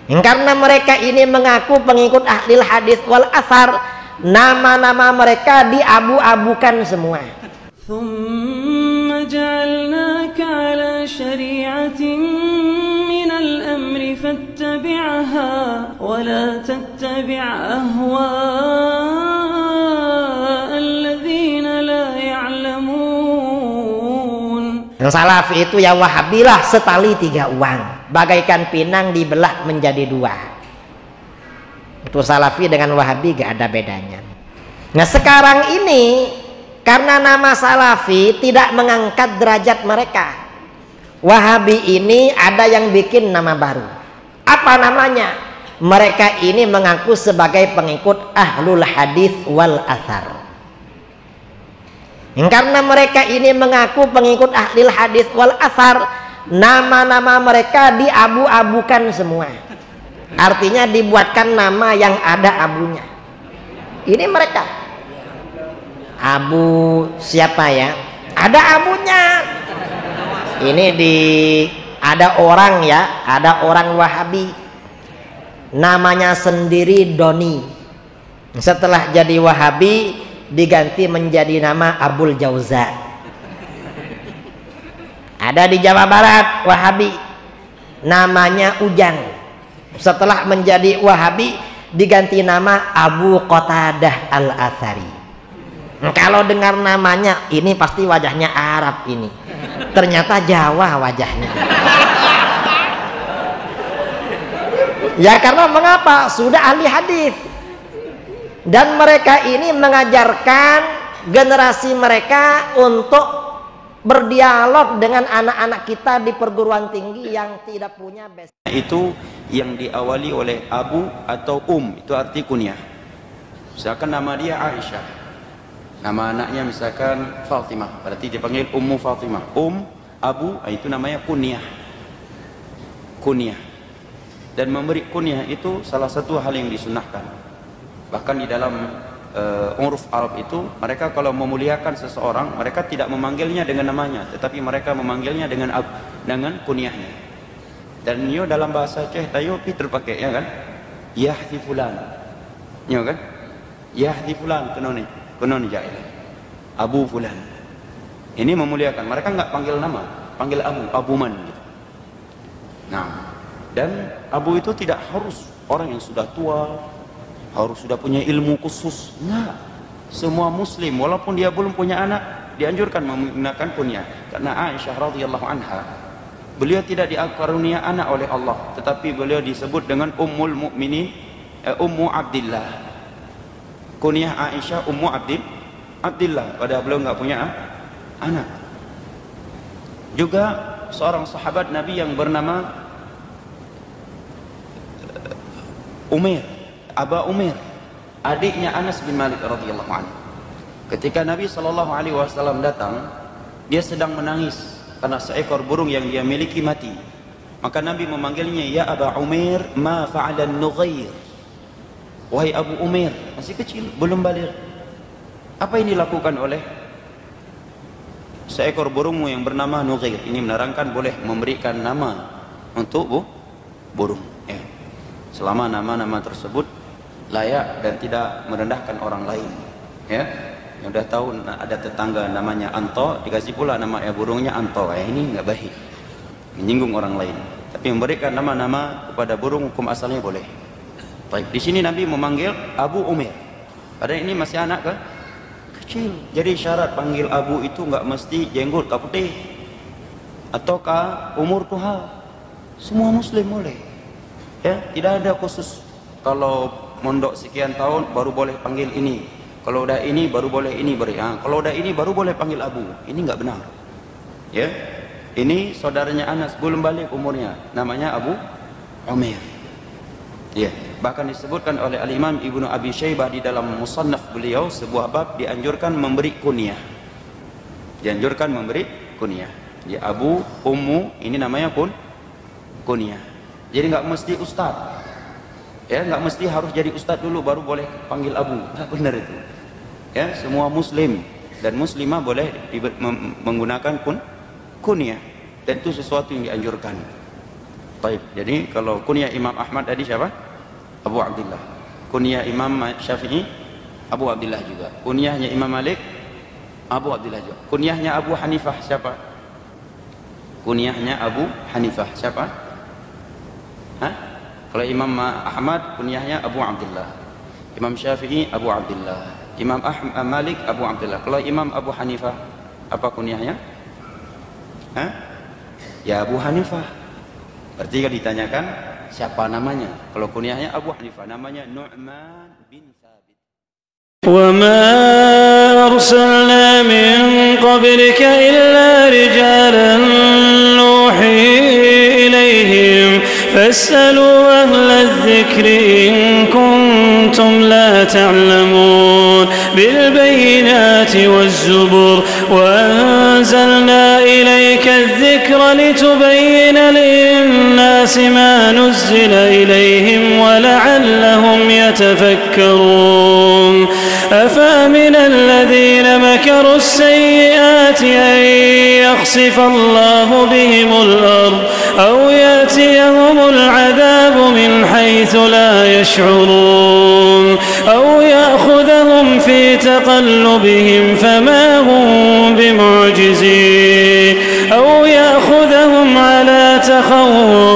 Karena mereka ini mengaku pengikut ahli hadis wal athar, nama-nama mereka diabu-abukan semua. ثم جعلناك على شريعة من الأمر فاتبعها ولا تتبع أهواء الذين لا يعلمون. Salafi itu ya Wahabilah setali tiga uang, bagaikan pinang dibelah menjadi dua. Itu Salafi dengan Wahabi gak ada bedanya. Nah sekarang ini karena nama Salafi tidak mengangkat derajat mereka, Wahabi ini ada yang bikin nama baru. Apa namanya? Mereka ini mengaku sebagai pengikut ahlul hadis wal athar. Karena mereka ini mengaku pengikut ahli hadis wal athar, nama-nama mereka diabu-abukan semua. Artinya dibuatkan nama yang ada abunya. Ini mereka Abu siapa ya? Ada abunya. Ini ada orang ya, ada orang Wahabi namanya sendiri Doni. Setelah jadi Wahabi diganti menjadi nama Abul Jauza. Ada di Jawa Barat Wahabi namanya Ujang. Setelah menjadi Wahabi diganti nama Abu Qatadah Al-Athari. Kalau dengar namanya ini pasti wajahnya Arab ini, ternyata Jawa wajahnya. Ya karena mengapa? Sudah ahli hadis. Dan mereka ini mengajarkan generasi mereka untuk berdialog dengan anak-anak kita di perguruan tinggi yang tidak punya basic. Itu yang diawali oleh Abu atau itu arti kunyah. Misalkan nama dia Aisyah, nama anaknya misalkan Fatimah, berarti dipanggil Ummu Fatimah. Abu itu namanya kunyah. Kunyah. Dan memberi kunyah itu salah satu hal yang disunahkan. Bahkan di dalam uruf Arab itu, mereka kalau memuliakan seseorang, mereka tidak memanggilnya dengan namanya, tetapi mereka memanggilnya dengan kunyahnya. Dan nyo dalam bahasa Aceh tayo terpakai ya kan? Yahdi fulan. Nyo kan? Yahdi fulan kenoni jahil. Abu fulan. Ini memuliakan. Mereka enggak panggil nama, panggil Abu Man gitu. Nah, dan Abu itu tidak harus orang yang sudah tua, harus sudah punya ilmu khusus. Enggak. Semua muslim walaupun dia belum punya anak dianjurkan menggunakan kunyah. Karena Aisyah radhiyallahu anha, beliau tidak dikaruniai anak oleh Allah, tetapi beliau disebut dengan Ummul Mukminin, Ummu Abdillah. Kunyah Aisyah Ummu Abdillah, padahal beliau enggak punya anak. Juga seorang sahabat Nabi yang bernama Umair, Aba Umair, adiknya Anas bin Malik radhiyallahu anhu. Ketika Nabi sallallahu alaihi wasallam datang, dia sedang menangis karena seekor burung yang dia miliki mati. Maka Nabi memanggilnya, ya Aba Umair, ma fa'alan Nughair. Wahai Abu Umair, masih kecil, belum baligh. Apa yang dilakukan oleh seekor burungmu yang bernama Nughair? Ini menerangkan boleh memberikan nama untuk burung. Selama nama-nama tersebut layak dan tidak merendahkan orang lain. Ya, yang udah tahu ada tetangga namanya Anto, dikasih pula nama burungnya Anto. Ini nggak baik, menyinggung orang lain. Tapi memberikan nama-nama kepada burung hukum asalnya boleh. Baik, di sini Nabi memanggil Abu Umair. Padahal ini masih anak kecil. Jadi syarat panggil Abu itu nggak mesti jenggot putih ataukah umur tua. Semua muslim boleh. Ya, tidak ada khusus. Kalau mondok sekian tahun baru boleh panggil ini. Kalau udah ini baru boleh ini kalau udah ini baru boleh panggil Abu. Ini nggak benar. Ya. Ini saudaranya Anas belum balik umurnya. Namanya Abu Umair. Ya, bahkan disebutkan oleh Al-Imam Ibnu Abi Syaibah di dalam Musannaf beliau sebuah bab dianjurkan memberi kunyah. Dianjurkan memberi kunyah. Ya, Abu, Ummu, ini namanya kunyah. Jadi nggak mesti ustaz, ya nggak mesti harus jadi ustaz dulu baru boleh panggil Abu. Nggak benar itu. Ya, semua muslim dan muslimah boleh menggunakan kunyah, dan itu sesuatu yang dianjurkan. Baik, jadi kalau kunyah Imam Ahmad tadi siapa? Abu Abdullah. Kunyah Imam Syafi'i Abu Abdullah juga. Kunyahnya Imam Malik Abu Abdullah juga. Kunyahnya Abu Hanifah siapa? Kunyahnya Abu Hanifah siapa? Hah? Kalau Imam Ahmad kunyahnya Abu Abdullah. Imam Syafi'i Abu Abdullah. Imam Malik Abu Abdullah. Kalau Imam Abu Hanifah apa kunyahnya? Hah? Ya Abu Hanifah. Berarti kan ditanyakan siapa namanya? Kalau kunyahnya Abu Hanifah, namanya Nu'man bin Thabit. وما أرسلنا من قبلك إلا رجالا نوحي إليهم فاسألوا أهل الذكر إن كنتم لا تعلمون بالبينات والزبر وأنزلنا إليك الذكر لتبين للناس ما نزل إليهم ولعلهم يتفكرون أفأمن الذين مكروا السيئات أن يخسف الله بهم الأرض أو يأتيهم العذاب من حيث لا يشعرون أو يأخذهم في تقلبهم فما هم بمعجزين أو يأخذهم على تخوف